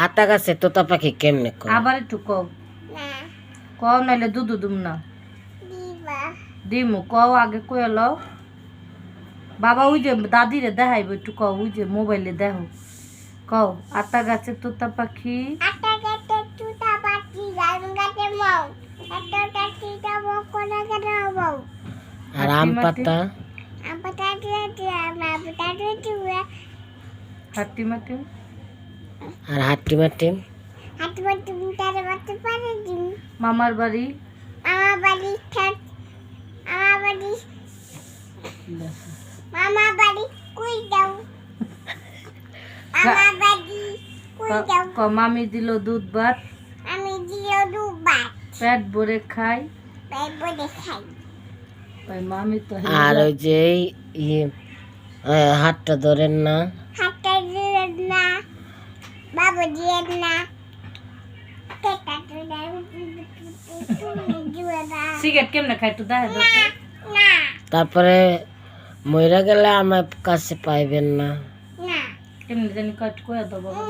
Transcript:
আতা গাছে তোতা পাখি কেমনে কয়? আবার একটু কও। কও নাইলে দুধ দুম না। দিমু কও আগে কয়ে লও। বাবা ওই যে দাদিরে দেখাইব একটু কও, ওই যে মোবাইলে দেখো। কও আতা গাছে তোতা পাখি। আতা গাছে তোতা পাখি আম গাছে মৌ। আতা গাছে মৌ কোনা গাছে মৌ। আর আম পাতা? আম পাতা দিয়ে আম পাতা দিয়ে হাট্টি মাটি। আর হাট্টি মাটি? হাঁটু হাঁটু তারে বাতে পারে দিন। মামার বাড়ি। আমার বাড়ি থাক। আমার বাড়ি মামা বাড়ি কই যাও। আমার বাড়ি কই যাও। ক মামি দিল দুধ ভাত। আমি দিও দুবার পেট ভরে খাই। পেট ভরে খাই। ওই মামি তো আর ওই যে হাতটা ধরেন না, হাতটা দিয়ে না, বাবু দিয়ে না, পেটটা দিয়ে না। সিগারেট কেমনে খাই একটু দেখা দাও তো। না তারপরে মইরা গেলে আমার কাছে পাইবেন না। না কেমনে জানি কয় একটু কয়ে দাও বাবা।